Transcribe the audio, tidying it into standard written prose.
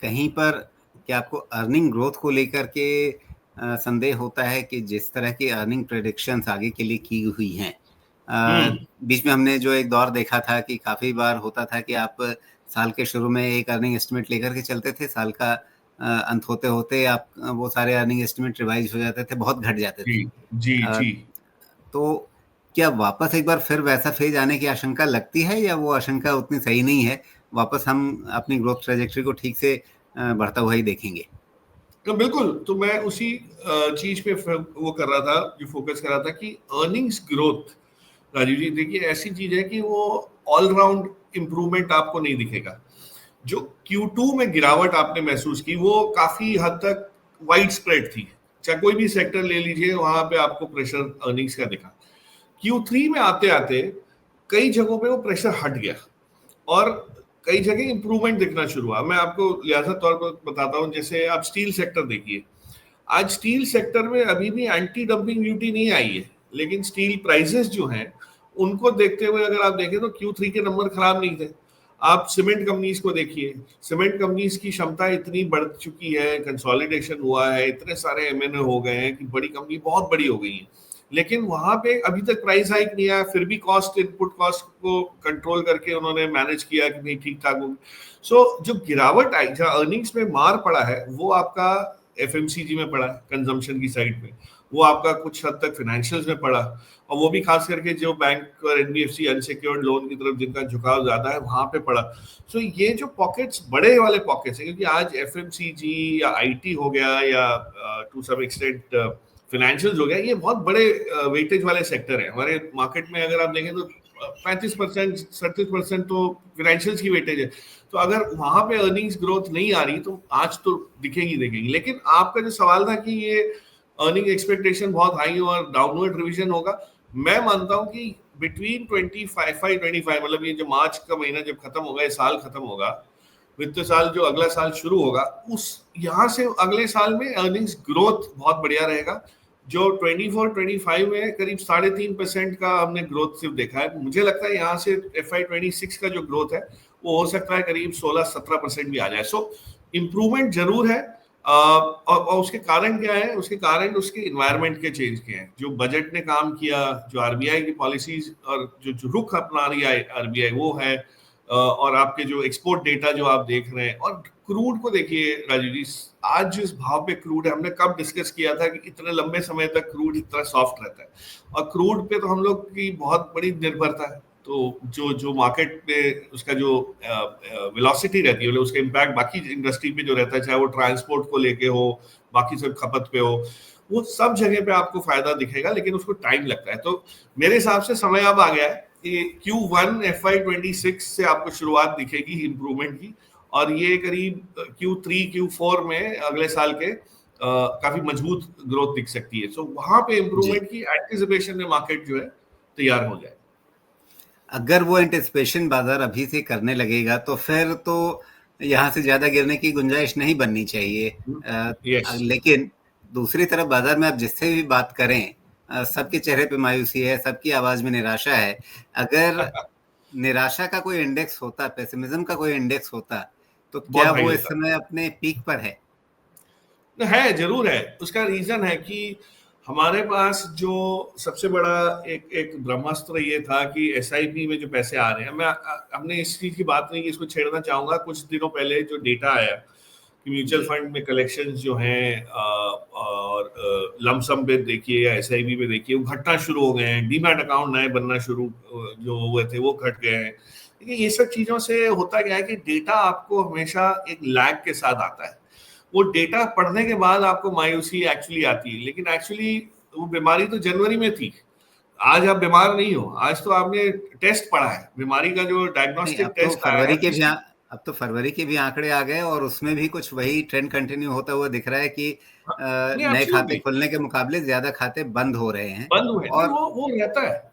कहीं पर क्या आपको अर्निंग ग्रोथ को लेकर के संदेह होता है कि जिस तरह की अर्निंग प्रेडिक्शंस आगे के लिए की हुई हैं, हम्म। बीच में हमने जो एक दौर देखा था कि काफ़ी बार होता था कि आप साल के शुरू में एक अर्निंग एस्टिमेट लेकर के चलते थे, साल का अंत होते होते आप वो सारे अर्निंग एस्टिमेट रिवाइज हो जाते थे, बहुत घट जाते जी थे। जी अ, जी। तो क्या वापस एक बार फिर वैसा फेज आने की आशंका लगती है, या वो आशंका उतनी सही नहीं है, वापस हम अपनी ग्रोथ ट्रेजेक्टरी को ठीक से बढ़ता हुआ ही देखेंगे? तो बिल्कुल, तो मैं उसी चीज पे वो कर रहा था, जो फोकस कर रहा था कि अर्निंग्स ग्रोथ, राजीव जी देखिए ऐसी चीज है कि वो ऑलराउंड इंप्रूवमेंट आपको नहीं दिखेगा। जो Q2 में गिरावट आपने महसूस की वो काफी हद तक वाइड स्प्रेड थी, चाहे कोई भी सेक्टर ले लीजिए, वहां पे आपको प्रेशर अर्निंग्स का दिखा। Q3 में आते आते कई जगहों पे वो प्रेशर हट गया और कई जगह इंप्रूवमेंट दिखना शुरू हुआ। मैं आपको लिहाजा तौर पर बताता हूँ, जैसे आप स्टील सेक्टर देखिए, आज स्टील सेक्टर में अभी भी एंटी डंपिंग ड्यूटी नहीं आई है, लेकिन स्टील प्राइसेस जो हैं उनको देखते हुए अगर आप देखें तो Q3 के नंबर खराब नहीं थे। आप सीमेंट कंपनीज को देखिए, सीमेंट कंपनीज की क्षमता इतनी बढ़ चुकी है, कंसोलिडेशन हुआ है, इतने सारे एमएनए हो गए हैं कि बड़ी कंपनी बहुत बड़ी हो गई है, लेकिन वहां पे अभी तक प्राइस हाइक नहीं आया, फिर भी कॉस्ट, इनपुट कॉस्ट को कंट्रोल करके उन्होंने मैनेज किया कि नहीं ठीक ठाक हो। सो जो गिरावट आई, जहाँ अर्निंग्स में मार पड़ा है, वो आपका एफएमसीजी में पड़ा है, कंजम्पशन की साइड में, वो आपका कुछ हद तक फाइनेंशियल्स में पड़ा, और वो भी खास करके जो बैंक और एनबीएफसी अनसिक्योर्ड लोन की तरफ जिनका झुकाव ज्यादा है वहां पे पड़ा। सो ये जो पॉकेट्स, बड़े वाले पॉकेट्स है, क्योंकि आज एफएमसीजी या आईटी हो गया या टू सम एक्सटेंट फाइनेंशियल्स हो गया, ये बहुत बड़े वेटेज वाले सेक्टर है हमारे मार्केट में। अगर आप देखें तो 35% 37% तो फाइनेंशियल्स की वेटेज है। तो अगर वहां पे अर्निंग्स ग्रोथ नहीं आ रही तो आज तो दिखेगी दिखेगी। लेकिन आपका जो सवाल था कि ये अर्निंग एक्सपेक्टेशन बहुत हाई और डाउनवर्ड रिवीजन होगा, मैं मानता हूं कि बिटवीन 25 मतलब ये जो मार्च का महीना जब खत्म होगा, ये साल खत्म होगा, वित्त साल जो अगला साल शुरू होगा, उस यहां से अगले साल में अर्निंग्स ग्रोथ बहुत बढ़िया रहेगा। जो 24-25 में करीब 3.5% का हमने ग्रोथ सिर्फ देखा है, मुझे लगता है यहाँ से FY26 का जो ग्रोथ है वो हो सकता है करीब 16-17% भी आ जाए। सो इम्प्रूवमेंट जरूर है। और उसके कारण क्या है? उसके कारण उसके इन्वायरमेंट के चेंज के हैं, जो बजट ने काम किया, जो आरबीआई की पॉलिसीज और जो रुख अपना रही है आरबीआई वो है, और आपके जो एक्सपोर्ट डेटा जो आप देख रहे हैं, और क्रूड को देखिए राजीव जी, आज जिस भाव पे क्रूड है, हमने कब डिस्कस किया था कि इतने लंबे समय तक क्रूड इतना सॉफ्ट रहता है, और क्रूड पे तो हम लोग की बहुत बड़ी निर्भरता है। तो जो जो मार्केट में उसका जो वेलोसिटी रहती है, उसका इम्पैक्ट बाकी इंडस्ट्री पे जो रहता है, चाहे वो ट्रांसपोर्ट को लेके हो, बाकी सब खपत पे हो, वो सब जगह पे आपको फायदा दिखेगा, लेकिन उसको टाइम लगता है। तो मेरे हिसाब से समय अब आ गया है कि Q1 FY26 से आपको शुरुआत दिखेगी इंप्रूवमेंट की, और ये करीब Q3 Q4 में अगले साल के काफी मजबूत ग्रोथ दिख सकती है। सो वहां पे जी। इंप्रूवमेंट की एंटिसिपेशन में मार्केट जो है तैयार हो जाए। अगर वो एंटिसिपेशन बाजार अभी से करने लगेगा तो फिर तो यहाँ से ज्यादा गिरने की गुंजाइश नहीं बननी चाहिए। यस। लेकिन दूसरी तरफ बाजार में आप जिससे भी बात करें, सबके चेहरे पे मायूसी है, सबकी आवाज में निराशा है। अगर निराशा का कोई इंडेक्स होता, पेसिमिज्म का कोई इंडेक्स होता, तो बहुत क्या हाई वो इस होता समय अपने पीक पर है? है, जरूर है। उसका रीजन है कि हमारे पास जो सबसे बड़ा एक एक ब्रह्मास्त्र ये था कि एसआईपी में जो पैसे आ रहे हैं, हमने इस चीज की बात नहीं की, इसको छेड़ना चाहूंगा। कुछ दिनों पहले जो डेटा आया कि म्यूचुअल जी। फंड में कलेक्शन जो हैं, और लमसम पे देखिए या एसआईपी पे देखिए, वो घटना शुरू हो गए हैं। डीमैट अकाउंट नए बनना शुरू जो हुए थे वो घट गए हैं। लेकिन ये सब चीजों से होता क्या है कि डेटा आपको हमेशा एक लैग के साथ आता है। वो डेटा पढ़ने के बाद आपको मायूसी एक्चुअली आती है, लेकिन एक्चुअली वो बीमारी तो जनवरी में थी। आज आप बीमार नहीं हो, आज तो आपने टेस्ट पढ़ा है, बीमारी का जो नहीं, डायग्नोस्टिक टेस्ट आया है उसकी। अब तो फरवरी के भी आंकड़े आ गए और उसमें भी कुछ वही ट्रेंड कंटिन्यू होता हुआ दिख रहा है कि नहीं, नए खाते एब्सोल्युटली खुलने के मुकाबले ज्यादा खाते बंद हो रहे हैं। बंद हुए। नहीं, और वो रहता है।